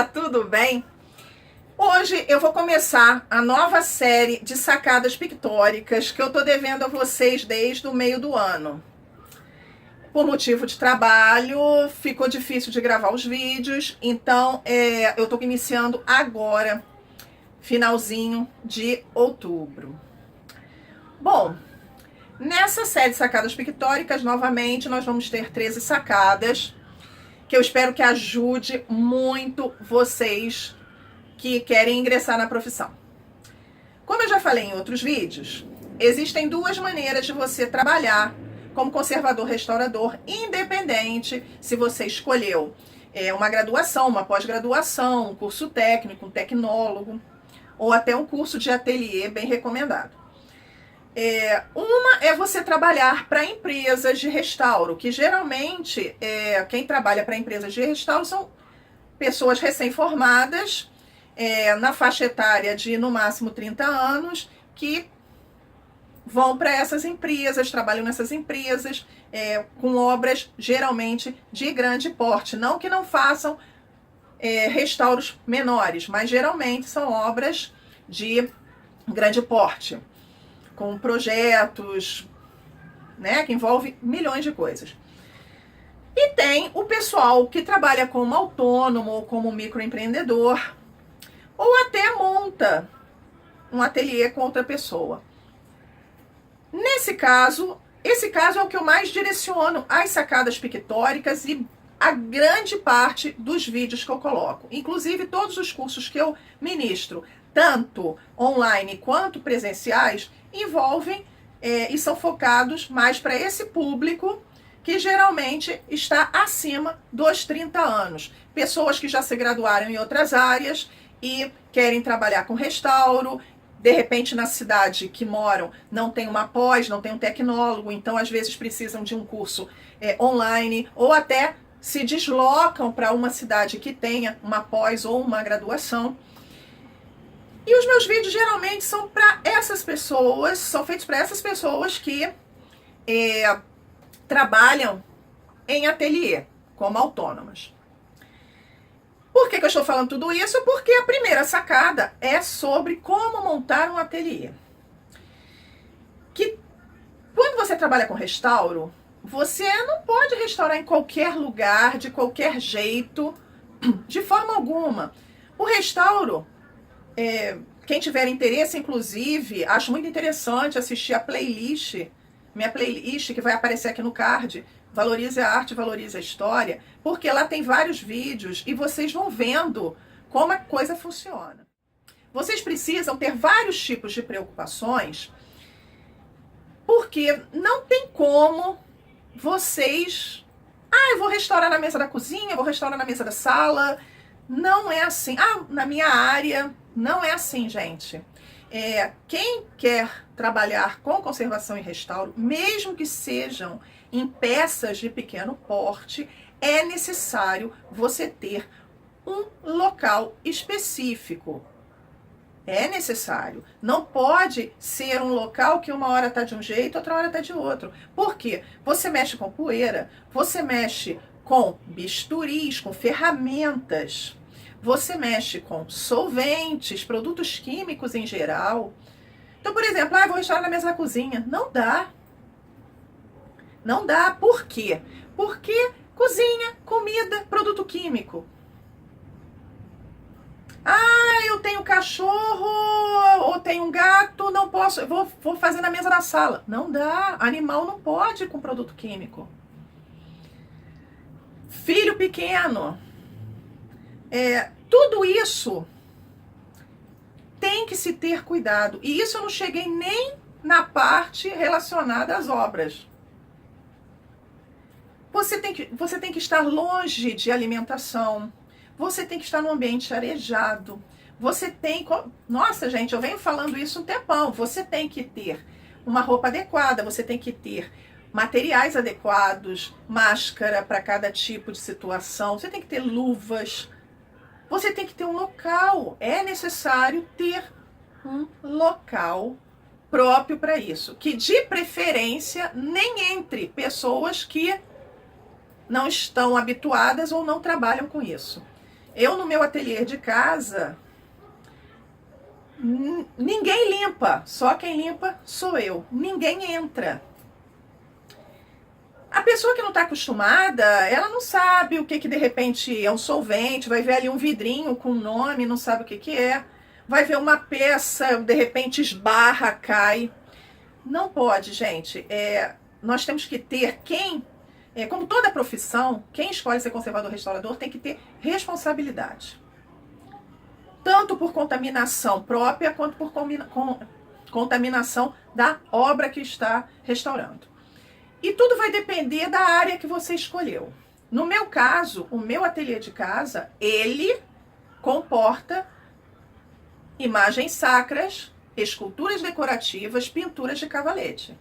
Olá, tudo bem? Hoje eu vou começar a nova série de sacadas pictóricas que eu tô devendo a vocês desde o meio do ano. Por motivo de trabalho, ficou difícil de gravar os vídeos, então eu tô iniciando agora, finalzinho de outubro. Bom, nessa série de sacadas pictóricas, novamente, nós vamos ter 13 sacadas, que eu espero que ajude muito vocês que querem ingressar na profissão. Como eu já falei em outros vídeos, existem duas maneiras de você trabalhar como conservador restaurador, independente se você escolheu uma graduação, uma pós-graduação, um curso técnico, um tecnólogo, ou até um curso de ateliê bem recomendado. Uma é você trabalhar para empresas de restauro, que geralmente quem trabalha para empresas de restauro são pessoas recém-formadas, na faixa etária de no máximo 30 anos, que vão para essas empresas, trabalham nessas empresas com obras geralmente de grande porte. Não que não façam restauros menores, mas geralmente são obras de grande porte, com projetos, né, que envolve milhões de coisas. E tem o pessoal que trabalha como autônomo ou como microempreendedor, ou até monta um ateliê com outra pessoa. Esse caso é o que eu mais direciono às sacadas pictóricas e a grande parte dos vídeos que eu coloco. Inclusive, todos os cursos que eu ministro, tanto online quanto presenciais, envolvem e são focados mais para esse público que geralmente está acima dos 30 anos. Pessoas que já se graduaram em outras áreas e querem trabalhar com restauro. De repente, na cidade que moram, não tem uma pós, não tem um tecnólogo, então às vezes precisam de um curso online, ou até se deslocam para uma cidade que tenha uma pós ou uma graduação. E os meus vídeos geralmente são para essas pessoas, são feitos para essas pessoas que trabalham em ateliê, como autônomas. Por que eu estou falando tudo isso? Porque a primeira sacada é sobre como montar um ateliê. Que quando você trabalha com restauro, você não pode restaurar em qualquer lugar, de qualquer jeito, de forma alguma. O restauro, quem tiver interesse, inclusive, acho muito interessante assistir a playlist, minha playlist que vai aparecer aqui no card, Valorize a Arte, Valorize a História, porque lá tem vários vídeos e vocês vão vendo como a coisa funciona. Vocês precisam ter vários tipos de preocupações, porque não tem como vocês... eu vou restaurar na mesa da cozinha, vou restaurar na mesa da sala. Não é assim. Na minha área, não é assim, gente. Quem quer trabalhar com conservação e restauro, mesmo que sejam em peças de pequeno porte, é necessário você ter um local específico. É necessário. Não pode ser um local que uma hora está de um jeito, outra hora está de outro. Por quê? Você mexe com poeira, você mexe com bisturis, com ferramentas, você mexe com solventes, produtos químicos em geral. Então, por exemplo, eu vou restaurar na mesa da cozinha. Não dá. Não dá. Por quê? Porque cozinha, comida, produto químico. Eu tenho cachorro ou tenho um gato, não posso, eu vou fazer na mesa da sala. Não dá. Animal não pode com produto químico. Filho pequeno. Tudo isso tem que se ter cuidado. E isso eu não cheguei nem na parte relacionada às obras. Você tem que estar longe de alimentação. Você tem que estar num ambiente arejado. Você tem... Nossa, gente, eu venho falando isso um tempão. Você tem que ter uma roupa adequada. Você tem que ter materiais adequados. Máscara para cada tipo de situação. Você tem que ter luvas. Você tem que ter um local. É necessário ter um local próprio para isso. Que, de preferência, nem entre pessoas que não estão habituadas ou não trabalham com isso. Eu, no meu ateliê de casa, ninguém limpa, só quem limpa sou eu. Ninguém entra. A pessoa que não está acostumada, ela não sabe o que de repente é um solvente, vai ver ali um vidrinho com nome, não sabe o que é. Vai ver uma peça, de repente esbarra, cai. Não pode, gente. Nós temos que ter como toda profissão, quem escolhe ser conservador restaurador tem que ter responsabilidade. Tanto por contaminação própria, quanto por contaminação da obra que está restaurando. E tudo vai depender da área que você escolheu. No meu caso, o meu ateliê de casa, ele comporta imagens sacras, esculturas decorativas, pinturas de cavalete.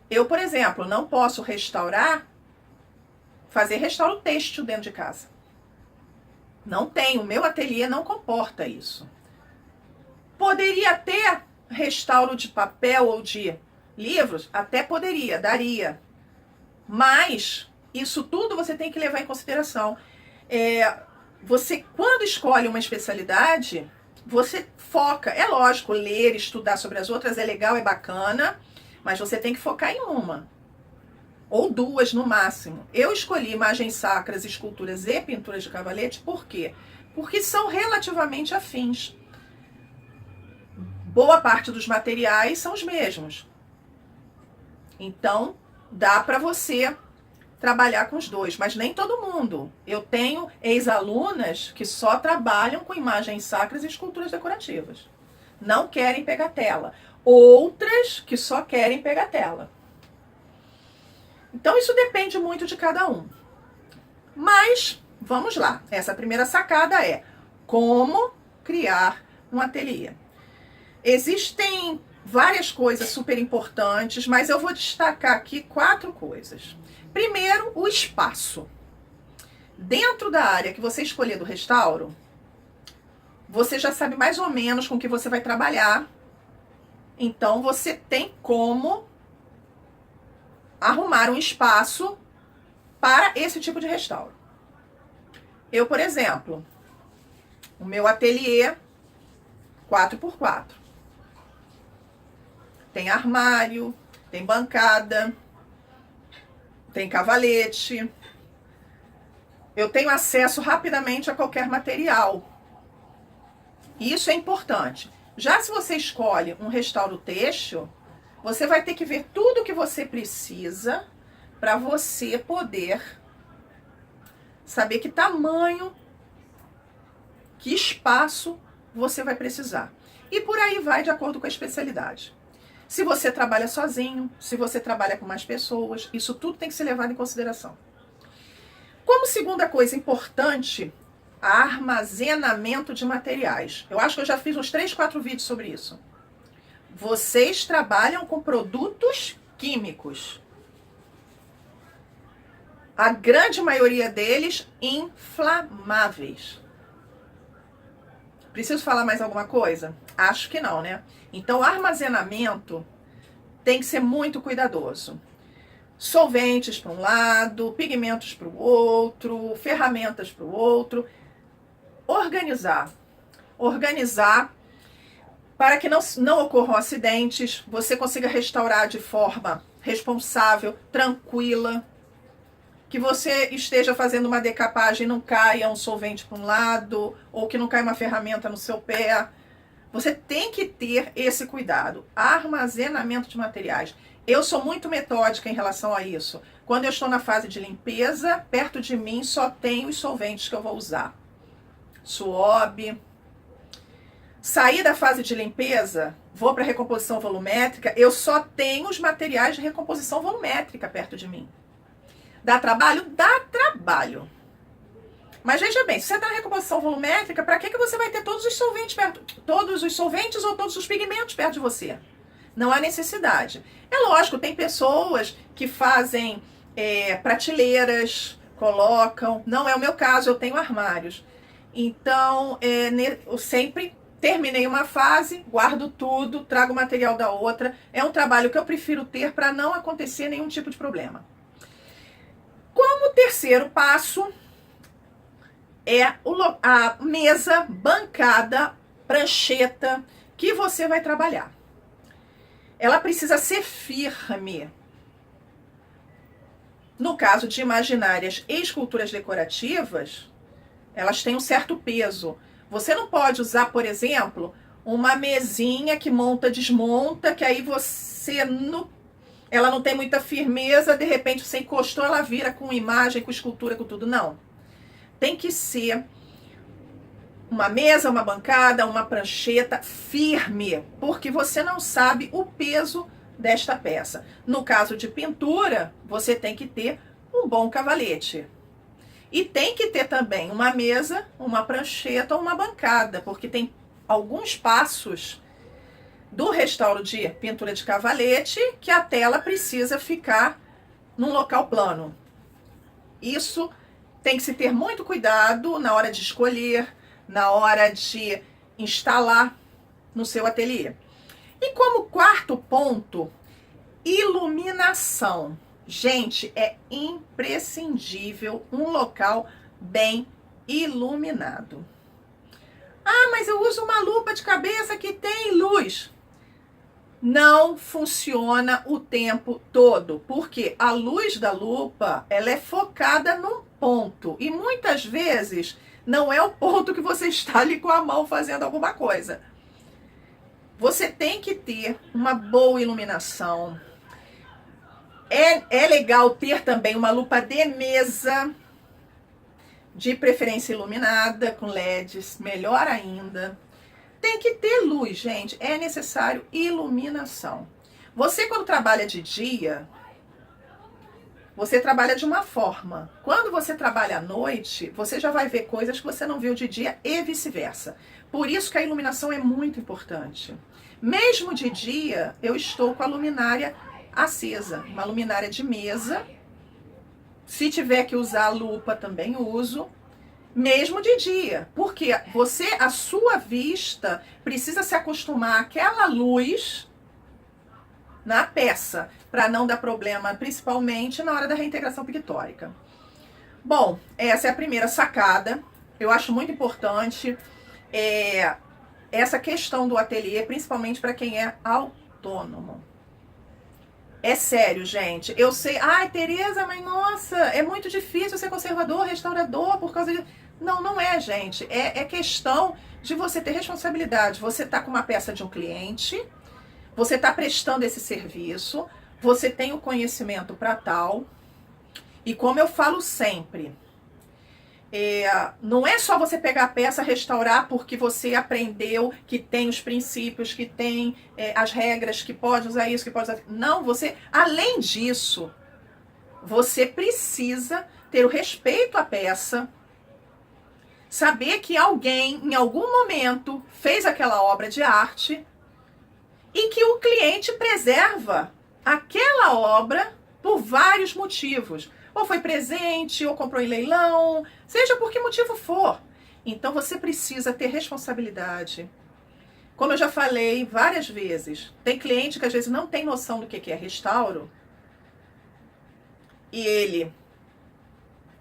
Eu, por exemplo, não posso fazer restauro têxtil dentro de casa. Não tenho, o meu ateliê não comporta isso. Poderia ter restauro de papel ou de livros? Até poderia, daria. Mas isso tudo você tem que levar em consideração. Você, quando escolhe uma especialidade, você foca. É lógico, ler, estudar sobre as outras é legal, é bacana, mas você tem que focar em uma. Ou duas no máximo. Eu escolhi imagens sacras, esculturas e pinturas de cavalete, por quê? Porque são relativamente afins. Boa parte dos materiais são os mesmos. Então, dá para você trabalhar com os dois, mas nem todo mundo. Eu tenho ex-alunas que só trabalham com imagens sacras e esculturas decorativas. Não querem pegar tela. Outras que só querem pegar tela. Então, isso depende muito de cada um. Mas, vamos lá. Essa primeira sacada é como criar um ateliê. Existem várias coisas super importantes, mas eu vou destacar aqui 4 coisas. Primeiro, o espaço. Dentro da área que você escolher do restauro, você já sabe mais ou menos com o que você vai trabalhar. Então, você tem como arrumar um espaço para esse tipo de restauro. Eu, por exemplo, o meu ateliê 4x4. Tem armário, tem bancada, tem cavalete. Eu tenho acesso rapidamente a qualquer material. Isso é importante. Já se você escolhe um restauro têxtil, você vai ter que ver tudo o que você precisa para você poder saber que tamanho, que espaço você vai precisar. E por aí vai de acordo com a especialidade. Se você trabalha sozinho, se você trabalha com mais pessoas, isso tudo tem que ser levado em consideração. Como segunda coisa importante, armazenamento de materiais. Eu acho que eu já fiz uns 3, 4 vídeos sobre isso. Vocês trabalham com produtos químicos. A grande maioria deles inflamáveis. Preciso falar mais alguma coisa? Acho que não, né? Então, o armazenamento tem que ser muito cuidadoso. Solventes para um lado, pigmentos para o outro, ferramentas para o outro. Organizar. Organizar para que não ocorram acidentes, você consiga restaurar de forma responsável, tranquila, que você esteja fazendo uma decapagem e não caia um solvente para um lado, ou que não caia uma ferramenta no seu pé. Você tem que ter esse cuidado. Armazenamento de materiais. Eu sou muito metódica em relação a isso. Quando eu estou na fase de limpeza, perto de mim só tem os solventes que eu vou usar. Suob. Saí da fase de limpeza, vou para recomposição volumétrica, eu só tenho os materiais de recomposição volumétrica perto de mim. Dá trabalho? Dá trabalho. Mas veja bem, se você está na recomposição volumétrica, para que você vai ter todos os solventes ou todos os pigmentos perto de você? Não há necessidade. É lógico, tem pessoas que fazem prateleiras, colocam. Não é o meu caso, eu tenho armários. Então, eu sempre terminei uma fase, guardo tudo, trago o material da outra. É um trabalho que eu prefiro ter para não acontecer nenhum tipo de problema. Como terceiro passo, é a mesa, bancada, prancheta que você vai trabalhar. Ela precisa ser firme. No caso de imaginárias e esculturas decorativas, elas têm um certo peso. Você não pode usar, por exemplo, uma mesinha que monta, desmonta, que aí ela não tem muita firmeza, de repente você encostou, ela vira com imagem, com escultura, com tudo. Não. Tem que ser uma mesa, uma bancada, uma prancheta firme, porque você não sabe o peso desta peça. No caso de pintura, você tem que ter um bom cavalete. E tem que ter também uma mesa, uma prancheta ou uma bancada, porque tem alguns passos do restauro de pintura de cavalete que a tela precisa ficar num local plano. Isso tem que se ter muito cuidado na hora de escolher, na hora de instalar no seu ateliê. E como quarto ponto, iluminação. Gente, é imprescindível um local bem iluminado. Ah, mas eu uso uma lupa de cabeça que tem luz. Não funciona o tempo todo, porque a luz da lupa, ela é focada num ponto, e muitas vezes não é o ponto que você está ali com a mão fazendo alguma coisa. Você tem que ter uma boa iluminação. É legal ter também uma lupa de mesa, de preferência iluminada, com LEDs, melhor ainda. Tem que ter luz, gente, é necessário iluminação. Você, quando trabalha de dia, você trabalha de uma forma. Quando você trabalha à noite, você já vai ver coisas que você não viu de dia e vice-versa. Por isso que a iluminação é muito importante. Mesmo de dia, eu estou com a luminária acesa, uma luminária de mesa. Se tiver que usar a lupa, também uso. Mesmo de dia, porque a sua vista precisa se acostumar àquela luz na peça, para não dar problema, principalmente na hora da reintegração pictórica. Bom, essa é a primeira sacada. Eu acho muito importante essa questão do ateliê, principalmente para quem é autônomo. É sério, gente. Eu sei, ai, Tereza, mas nossa, é muito difícil ser conservador, restaurador, por causa de... Não, não é, gente. É questão de você ter responsabilidade. Você está com uma peça de um cliente, você está prestando esse serviço, você tem o conhecimento para tal. E como eu falo sempre, não é só você pegar a peça, restaurar porque você aprendeu que tem os princípios, que tem as regras, que pode usar isso, que pode usar... Não, além disso, você precisa ter o respeito à peça, saber que alguém, em algum momento, fez aquela obra de arte e que o cliente preserva aquela obra por vários motivos. Ou foi presente, ou comprou em leilão, seja por que motivo for. Então você precisa ter responsabilidade. Como eu já falei várias vezes, tem cliente que às vezes não tem noção do que é restauro. E ele...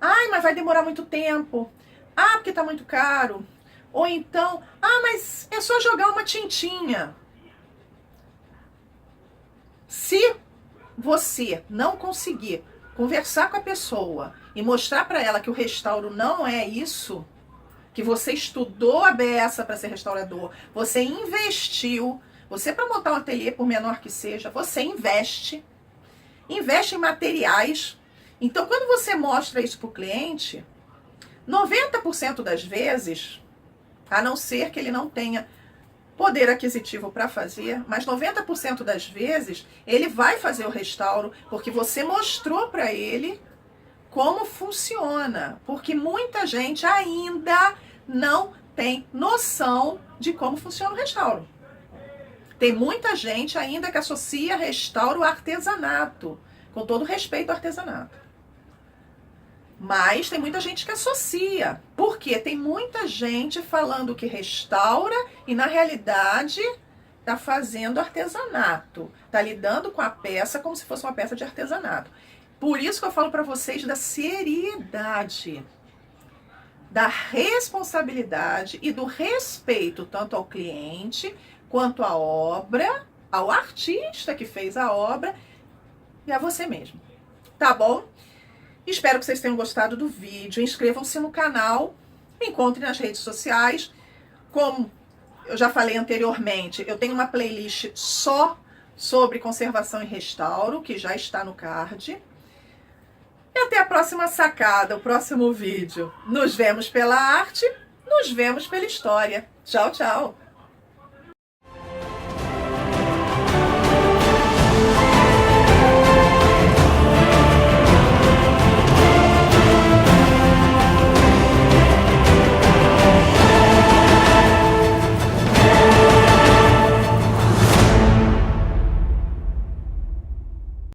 Ai, mas vai demorar muito tempo. Ah, porque tá muito caro. Ou então, ah, mas é só jogar uma tintinha. Se você não conseguir conversar com a pessoa e mostrar para ela que o restauro não é isso, que você estudou a beça para ser restaurador, você investiu, você para montar um ateliê, por menor que seja, você investe em materiais. Então, quando você mostra isso para o cliente, 90% das vezes, a não ser que ele não tenha poder aquisitivo para fazer, mas 90% das vezes ele vai fazer o restauro porque você mostrou para ele como funciona. Porque muita gente ainda não tem noção de como funciona o restauro. Tem muita gente ainda que associa restauro ao artesanato, com todo respeito ao artesanato. Mas tem muita gente que associa. Por quê? Tem muita gente falando que restaura e, na realidade, está fazendo artesanato. Está lidando com a peça como se fosse uma peça de artesanato. Por isso que eu falo para vocês da seriedade da responsabilidade e do respeito tanto ao cliente quanto à obra, ao artista que fez a obra e a você mesmo. Tá bom? Espero que vocês tenham gostado do vídeo. Inscrevam-se no canal, me encontrem nas redes sociais. Como eu já falei anteriormente, eu tenho uma playlist só sobre conservação e restauro, que já está no card. E até a próxima sacada, o próximo vídeo. Nos vemos pela arte, nos vemos pela história. Tchau, tchau!